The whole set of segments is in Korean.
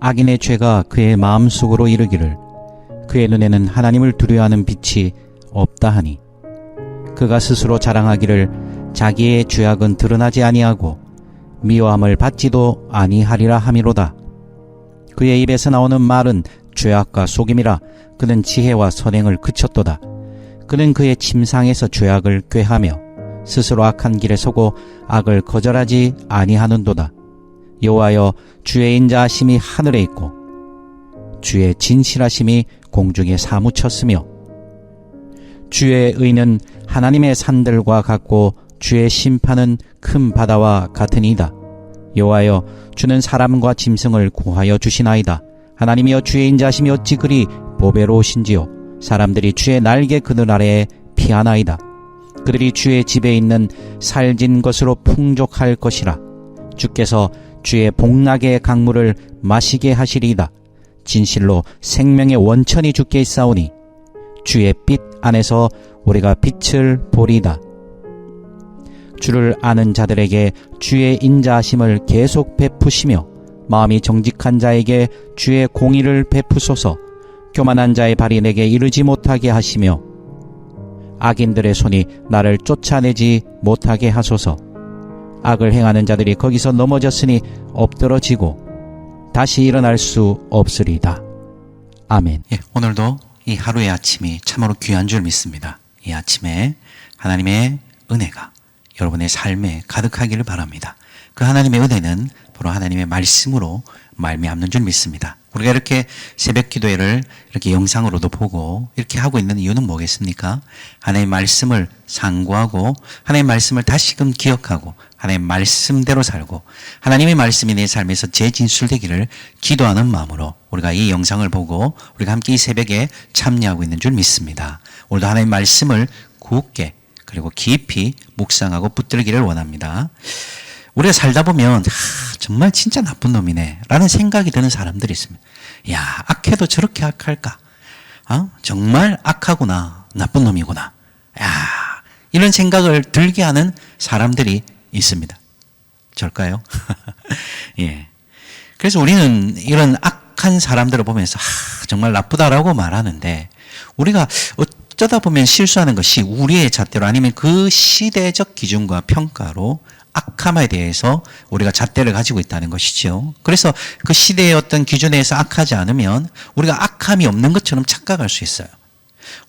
악인의 죄가 그의 마음속으로 이르기를 그의 눈에는 하나님을 두려워하는 빛이 없다 하니 그가 스스로 자랑하기를 자기의 죄악은 드러나지 아니하고 미워함을 받지도 아니하리라 함이로다. 그의 입에서 나오는 말은 죄악과 속임이라. 그는 지혜와 선행을 그쳤도다. 그는 그의 침상에서 죄악을 꾀하며 스스로 악한 길에 서고 악을 거절하지 아니하는도다. 여호와여, 주의 인자하심이 하늘에 있고 주의 진실하심이 공중에 사무쳤으며 주의 의는 하나님의 산들과 같고 주의 심판은 큰 바다와 같으니이다. 여호와여, 주는 사람과 짐승을 구하여 주시나이다. 하나님이여, 주의 인자하심이 어찌 그리 보배로우신지요. 사람들이 주의 날개 그늘 아래에 피하나이다. 그들이 주의 집에 있는 살진 것으로 풍족할 것이라. 주께서 주의 복락의 강물을 마시게 하시리이다. 진실로 생명의 원천이 주께 있사오니 주의 빛 안에서 우리가 빛을 보리이다. 주를 아는 자들에게 주의 인자하심을 계속 베푸시며 마음이 정직한 자에게 주의 공의를 베푸소서. 교만한 자의 발이 내게 이르지 못하게 하시며 악인들의 손이 나를 쫓아내지 못하게 하소서. 악을 행하는 자들이 거기서 넘어졌으니 엎드러지고 다시 일어날 수 없으리이다. 아멘. 오늘도 이 하루의 아침이 참으로 귀한 줄 믿습니다. 이 아침에 하나님의 은혜가 여러분의 삶에 가득하기를 바랍니다. 그 하나님의 은혜는 바로 하나님의 말씀으로 말미암는 줄 믿습니다. 우리가 이렇게 새벽 기도회를 이렇게 영상으로도 보고 이렇게 하고 있는 이유는 뭐겠습니까? 하나님의 말씀을 상고하고 하나님의 말씀을 다시금 기억하고 하나님의 말씀대로 살고 하나님의 말씀이 내 삶에서 재진술되기를 기도하는 마음으로 우리가 이 영상을 보고 우리가 함께 이 새벽에 참여하고 있는 줄 믿습니다. 오늘도 하나님의 말씀을 굳게 그리고 깊이 묵상하고 붙들기를 원합니다. 우리가 살다 보면 정말 진짜 나쁜 놈이네 라는 생각이 드는 사람들이 있습니다. 야, 악해도 저렇게 악할까? 정말 악하구나, 나쁜 놈이구나. 야, 이런 생각을 들게 하는 사람들이 있습니다. 절까요? 예. 그래서 우리는 이런 악한 사람들을 보면서 정말 나쁘다라고 말하는데 우리가 어쩌다 보면 실수하는 것이 우리의 잣대로 아니면 그 시대적 기준과 평가로 악함에 대해서 우리가 잣대를 가지고 있다는 것이죠. 그래서 그 시대의 어떤 기준에서 악하지 않으면 우리가 악함이 없는 것처럼 착각할 수 있어요.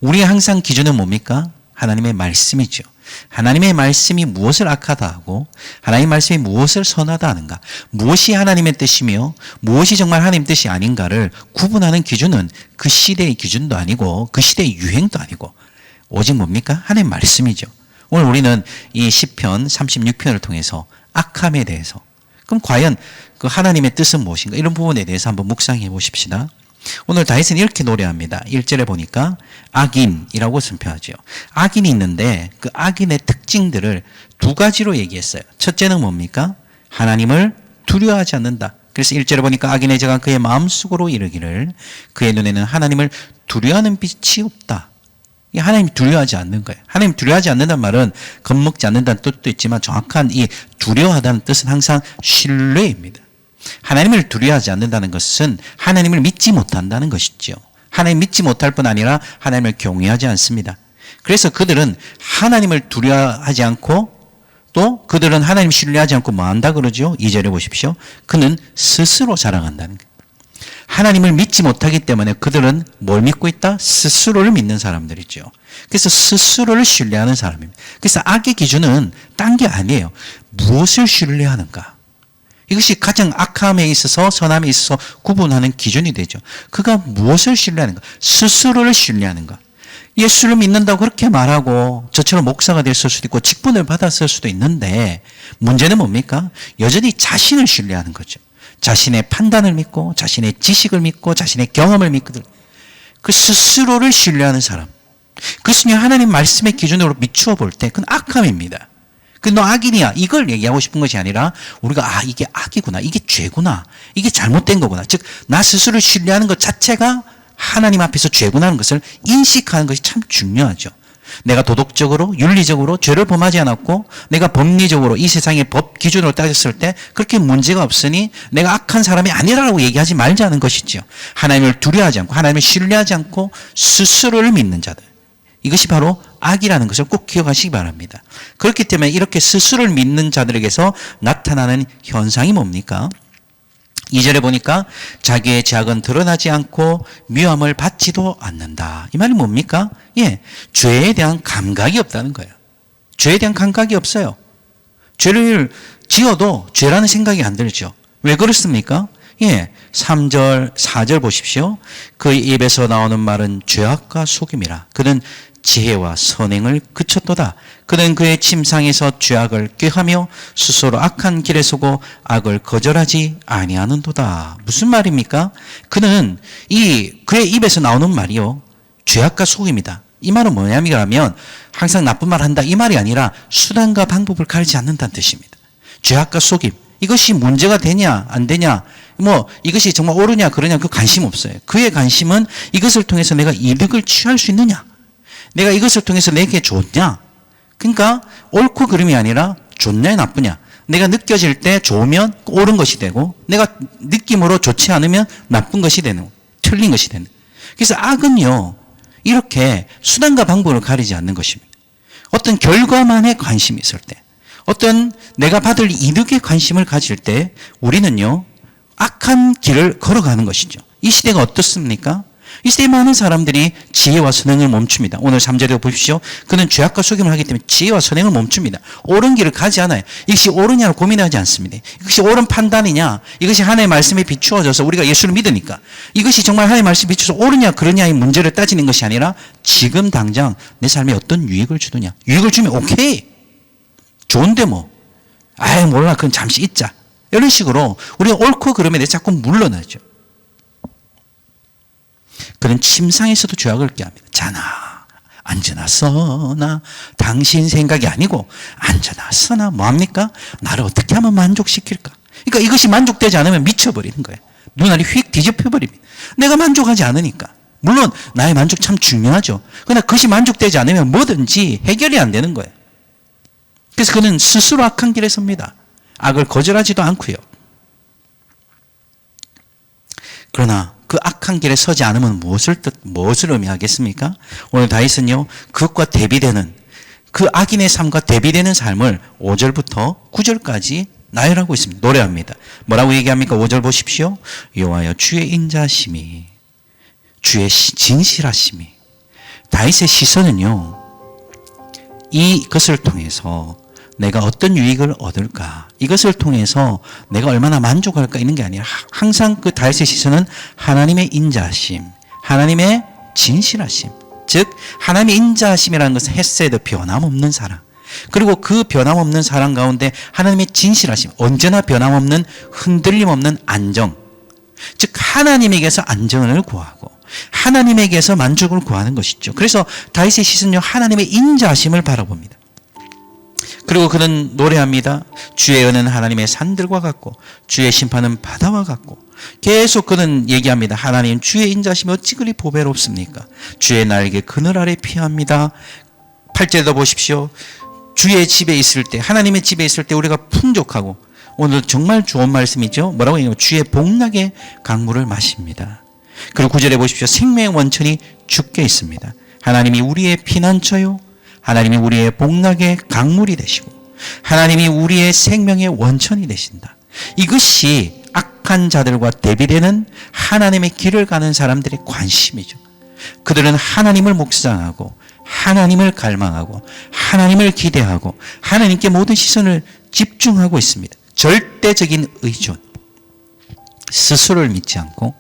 우리의 항상 기준은 뭡니까? 하나님의 말씀이죠. 하나님의 말씀이 무엇을 악하다 하고 하나님의 말씀이 무엇을 선하다 하는가, 무엇이 하나님의 뜻이며 무엇이 정말 하나님의 뜻이 아닌가를 구분하는 기준은 그 시대의 기준도 아니고 그 시대의 유행도 아니고 오직 뭡니까? 하나님의 말씀이죠. 오늘 우리는 이 시편 36편을 통해서 악함에 대해서, 그럼 과연 그 하나님의 뜻은 무엇인가, 이런 부분에 대해서 한번 묵상해 보십시다. 오늘 다윗은 이렇게 노래합니다. 1절에 보니까 악인이라고 선표하죠. 악인이 있는데 그 악인의 특징들을 두 가지로 얘기했어요. 첫째는 뭡니까? 하나님을 두려워하지 않는다. 그래서 1절에 보니까 악인의 죄가 그의 마음속으로 이르기를 그의 눈에는 하나님을 두려워하는 빛이 없다. 하나님 두려워하지 않는 거예요. 하나님 두려워하지 않는다는 말은 겁먹지 않는다는 뜻도 있지만 정확한 이 두려워하다는 뜻은 항상 신뢰입니다. 하나님을 두려워하지 않는다는 것은 하나님을 믿지 못한다는 것이죠. 하나님 믿지 못할 뿐 아니라 하나님을 경외하지 않습니다. 그래서 그들은 하나님을 두려워하지 않고 또 그들은 하나님 신뢰하지 않고 뭐 한다 그러죠? 2절에 보십시오. 그는 스스로 자랑한다는 거예요. 하나님을 믿지 못하기 때문에 그들은 뭘 믿고 있다? 스스로를 믿는 사람들이죠. 그래서 스스로를 신뢰하는 사람입니다. 그래서 악의 기준은 딴 게 아니에요. 무엇을 신뢰하는가? 이것이 가장 악함에 있어서 선함에 있어서 구분하는 기준이 되죠. 그가 무엇을 신뢰하는가? 스스로를 신뢰하는가? 예수를 믿는다고 그렇게 말하고 저처럼 목사가 됐을 수도 있고 직분을 받았을 수도 있는데 문제는 뭡니까? 여전히 자신을 신뢰하는 거죠. 자신의 판단을 믿고 자신의 지식을 믿고 자신의 경험을 믿거든. 그 스스로를 신뢰하는 사람, 그것은요 하나님 말씀의 기준으로 미추어 볼 때 그건 악함입니다. 그 너 악인이야 이걸 얘기하고 싶은 것이 아니라 우리가 이게 악이구나, 이게 죄구나, 이게 잘못된 거구나, 즉 나 스스로를 신뢰하는 것 자체가 하나님 앞에서 죄구나 하는 것을 인식하는 것이 참 중요하죠. 내가 도덕적으로 윤리적으로 죄를 범하지 않았고 내가 법리적으로 이 세상의 법 기준으로 따졌을 때 그렇게 문제가 없으니 내가 악한 사람이 아니라고 얘기하지 말자는 것이지요. 하나님을 두려워하지 않고 하나님을 신뢰하지 않고 스스로를 믿는 자들, 이것이 바로 악이라는 것을 꼭 기억하시기 바랍니다. 그렇기 때문에 이렇게 스스로를 믿는 자들에게서 나타나는 현상이 뭡니까? 2절에 보니까 자기의 죄악은 드러나지 않고 미움을 받지도 않는다. 이 말이 뭡니까? 죄에 대한 감각이 없다는 거예요. 죄에 대한 감각이 없어요. 죄를 지어도 죄라는 생각이 안 들죠. 왜 그렇습니까? 3절, 4절 보십시오. 그의 입에서 나오는 말은 죄악과 속임이라. 그는 지혜와 선행을 그쳤도다. 그는 그의 침상에서 죄악을 꾀하며 스스로 악한 길에 서고 악을 거절하지 아니하는도다. 무슨 말입니까? 그는 그의 입에서 나오는 말이요, 죄악과 속임이다. 이 말은 뭐냐면 항상 나쁜 말 한다 이 말이 아니라 수단과 방법을 가리지 않는다는 뜻입니다. 죄악과 속임, 이것이 문제가 되냐 안 되냐, 이것이 정말 옳으냐 그러냐 그 관심 없어요. 그의 관심은 이것을 통해서 내가 이득을 취할 수 있느냐, 내가 이것을 통해서 내게 좋냐. 그러니까 옳고 그름이 아니라 좋냐 나쁘냐. 내가 느껴질 때 좋으면 옳은 것이 되고 내가 느낌으로 좋지 않으면 나쁜 것이 되는, 틀린 것이 되는. 그래서 악은요, 이렇게 수단과 방법을 가리지 않는 것입니다. 어떤 결과만에 관심이 있을 때, 어떤 내가 받을 이득에 관심을 가질 때 우리는요 악한 길을 걸어가는 것이죠. 이 시대가 어떻습니까? 이 시대에 많은 사람들이 지혜와 선행을 멈춥니다. 오늘 3절에 보십시오. 그는 죄악과 속임을 하기 때문에 지혜와 선행을 멈춥니다. 옳은 길을 가지 않아요. 이것이 옳으냐를 고민하지 않습니다. 이것이 옳은 판단이냐, 이것이 하나님의 말씀에 비추어져서 우리가 예수를 믿으니까 이것이 정말 하나님의 말씀에 비추어서 옳으냐 그러냐의 문제를 따지는 것이 아니라 지금 당장 내 삶에 어떤 유익을 주느냐. 유익을 주면 오케이, 좋은데 몰라 그건 잠시 잊자, 이런 식으로 우리가 옳고 그름에 대해 자꾸 물러나죠. 그는 침상에서도 죄악을 꾀합니다. 자나 앉으나 서나, 당신 생각이 아니고 앉으나 서나 뭐합니까? 나를 어떻게 하면 만족시킬까? 그러니까 이것이 만족되지 않으면 미쳐버리는 거예요. 눈알이 휙 뒤집혀버립니다. 내가 만족하지 않으니까. 물론 나의 만족 참 중요하죠. 그러나 그것이 만족되지 않으면 뭐든지 해결이 안 되는 거예요. 그래서 그는 스스로 악한 길에 섭니다. 악을 거절하지도 않고요. 그러나 그 악한 길에 서지 않으면 무엇을 의미하겠습니까? 오늘 다윗은요, 그것과 대비되는, 그 악인의 삶과 대비되는 삶을 5절부터 9절까지 나열하고 있습니다. 노래합니다. 뭐라고 얘기합니까? 5절 보십시오. 여호와여 주의 인자심이, 주의 진실하심이. 다윗의 시선은요, 이것을 통해서 내가 어떤 유익을 얻을까, 이것을 통해서 내가 얼마나 만족할까, 있는 게 아니라 항상 그 다윗의 시선은 하나님의 인자하심, 하나님의 진실하심, 즉 하나님의 인자하심이라는 것은 헤세드, 변함없는 사랑, 그리고 그 변함없는 사랑 가운데 하나님의 진실하심, 언제나 변함없는 흔들림 없는 안정, 즉 하나님에게서 안정을 구하고 하나님에게서 만족을 구하는 것이죠. 그래서 다윗의 시선은 하나님의 인자하심을 바라봅니다. 그리고 그는 노래합니다. 주의 은은 하나님의 산들과 같고 주의 심판은 바다와 같고. 계속 그는 얘기합니다. 하나님 주의 인자심이 어찌 그리 보배롭습니까? 주의 날개 그늘 아래 피합니다. 8절에도 보십시오. 주의 집에 있을 때, 하나님의 집에 있을 때 우리가 풍족하고, 오늘 정말 좋은 말씀이죠. 뭐라고 얘기하면 주의 복락의 강물을 마십니다. 그리고 9절에 보십시오. 생명의 원천이 주께 있습니다. 하나님이 우리의 피난처요, 하나님이 우리의 복락의 강물이 되시고 하나님이 우리의 생명의 원천이 되신다. 이것이 악한 자들과 대비되는 하나님의 길을 가는 사람들의 관심이죠. 그들은 하나님을 묵상하고 하나님을 갈망하고 하나님을 기대하고 하나님께 모든 시선을 집중하고 있습니다. 절대적인 의존, 스스로를 믿지 않고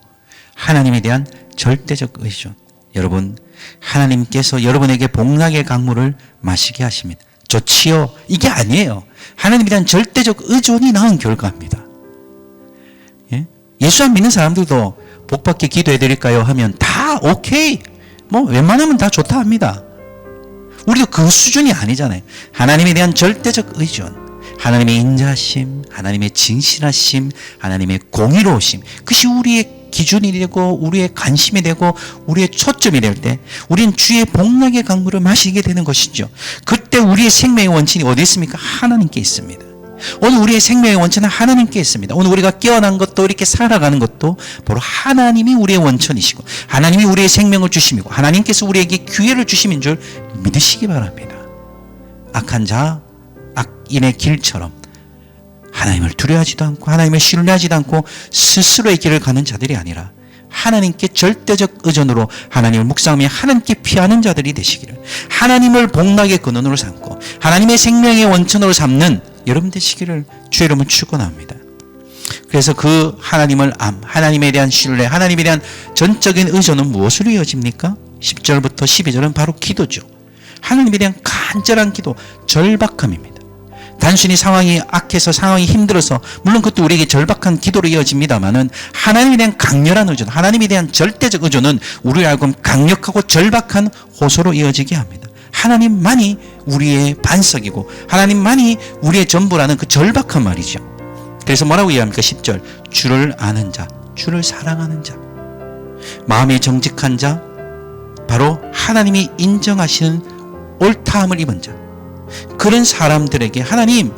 하나님에 대한 절대적 의존. 여러분, 하나님께서 여러분에게 복락의 강물을 마시게 하십니다. 좋지요? 이게 아니에요. 하나님에 대한 절대적 의존이 낳은 결과입니다. 예수 안 믿는 사람들도 복받게 기도해 드릴까요? 하면 다 오케이, 웬만하면 다 좋다 합니다. 우리도 그 수준이 아니잖아요. 하나님에 대한 절대적 의존, 하나님의 인자심, 하나님의 진실하심, 하나님의 공의로우심, 그것이 우리의 기준이 되고 우리의 관심이 되고 우리의 초점이 될 때 우리는 주의 복락의 강물을 마시게 되는 것이죠. 그때 우리의 생명의 원천이 어디 있습니까? 하나님께 있습니다. 오늘 우리의 생명의 원천은 하나님께 있습니다. 오늘 우리가 깨어난 것도 이렇게 살아가는 것도 바로 하나님이 우리의 원천이시고 하나님이 우리의 생명을 주심이고 하나님께서 우리에게 기회를 주심인 줄 믿으시기 바랍니다. 악한 자, 악인의 길처럼 하나님을 두려워하지도 않고 하나님을 신뢰하지도 않고 스스로의 길을 가는 자들이 아니라 하나님께 절대적 의존으로 하나님을 묵상하며 하나님께 피하는 자들이 되시기를, 하나님을 복락의 근원으로 삼고 하나님의 생명의 원천으로 삼는 여러분 되시기를 주의 이름으로 축원합니다. 그래서 그 하나님을 하나님에 대한 신뢰, 하나님에 대한 전적인 의존은 무엇으로 이어집니까? 10절부터 12절은 바로 기도죠. 하나님에 대한 간절한 기도, 절박함입니다. 단순히 상황이 악해서 상황이 힘들어서 물론 그것도 우리에게 절박한 기도로 이어집니다만은 하나님에 대한 강렬한 의존, 하나님에 대한 절대적 의존은 우리를 알고 강력하고 절박한 호소로 이어지게 합니다. 하나님만이 우리의 반석이고 하나님만이 우리의 전부라는 그 절박한 말이죠. 그래서 뭐라고 이해합니까? 10절, 주를 아는 자, 주를 사랑하는 자, 마음이 정직한 자, 바로 하나님이 인정하시는 옳다함을 입은 자, 그런 사람들에게 하나님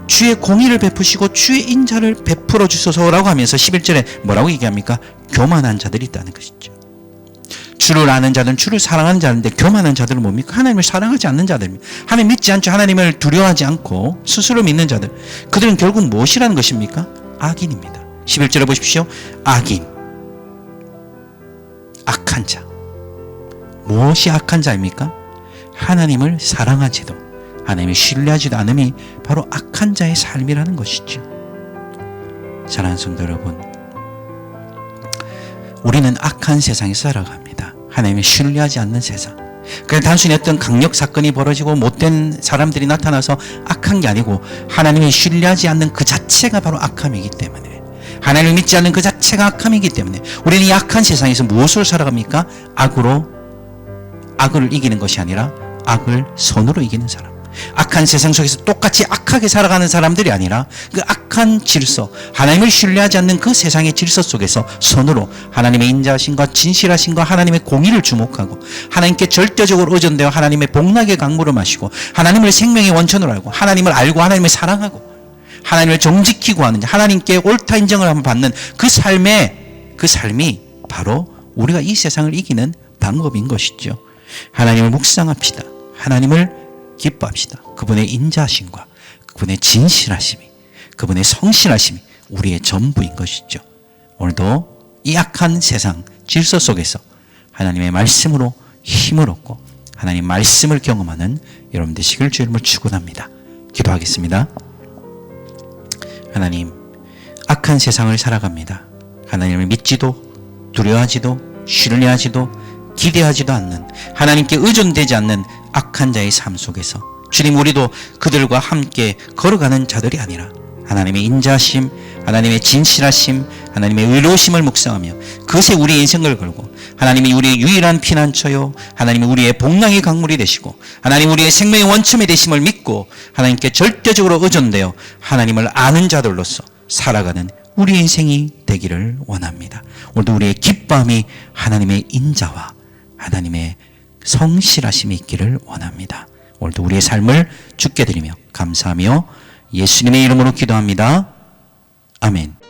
주의 공의를 베푸시고 주의 인자를 베풀어 주소서라고 하면서 11절에 뭐라고 얘기합니까? 교만한 자들이 있다는 것이죠. 주를 아는 자들은 주를 사랑하는 자인데 교만한 자들은 뭡니까? 하나님을 사랑하지 않는 자들입니다. 하나님 믿지 않죠. 하나님을 두려워하지 않고 스스로 믿는 자들, 그들은 결국 무엇이라는 것입니까? 악인입니다. 11절에 보십시오. 악인, 악한 자. 무엇이 악한 자입니까? 하나님을 사랑하지도 하나님을 신뢰하지도 않음이 바로 악한 자의 삶이라는 것이죠. 사랑하는 성도 여러분, 우리는 악한 세상에서 살아갑니다. 하나님을 신뢰하지 않는 세상. 그냥 단순히 어떤 강력 사건이 벌어지고 못된 사람들이 나타나서 악한 게 아니고 하나님을 신뢰하지 않는 그 자체가 바로 악함이기 때문에, 하나님을 믿지 않는 그 자체가 악함이기 때문에 우리는 이 악한 세상에서 무엇으로 살아갑니까? 악을 이기는 것이 아니라 악을 선으로 이기는 사람. 악한 세상 속에서 똑같이 악하게 살아가는 사람들이 아니라 그 악한 질서, 하나님을 신뢰하지 않는 그 세상의 질서 속에서 선으로 하나님의 인자하심과 진실하심과 하나님의 공의를 주목하고 하나님께 절대적으로 의존되어 하나님의 복락의 강물을 마시고 하나님을 생명의 원천으로 알고 하나님을 사랑하고 하나님을 정직히 구하는 자, 하나님께 옳다 인정을 받는 그 삶이 바로 우리가 이 세상을 이기는 방법인 것이죠. 하나님을 묵상합시다. 하나님을 기뻐합시다. 그분의 인자하심과 그분의 진실하심이, 그분의 성실하심이 우리의 전부인 것이죠. 오늘도 이 악한 세상 질서 속에서 하나님의 말씀으로 힘을 얻고 하나님 말씀을 경험하는 여러분 되시길 주의 이름으로 축원합니다. 기도하겠습니다. 하나님, 악한 세상을 살아갑니다. 하나님을 믿지도 두려워하지도 신뢰하지도 기대하지도 않는, 하나님께 의존되지 않는 악한 자의 삶 속에서 주님, 우리도 그들과 함께 걸어가는 자들이 아니라 하나님의 인자하심, 하나님의 진실하심, 하나님의 의로우심을 묵상하며 그것에 우리의 인생을 걸고 하나님이 우리의 유일한 피난처요, 하나님이 우리의 복락의 강물이 되시고 하나님 우리의 생명의 원천이 되심을 믿고 하나님께 절대적으로 의존되어 하나님을 아는 자들로서 살아가는 우리의 인생이 되기를 원합니다. 오늘도 우리의 기쁨이 하나님의 인자와 하나님의 성실하심이 있기를 원합니다. 오늘도 우리의 삶을 주께 드리며 감사하며 예수님의 이름으로 기도합니다. 아멘.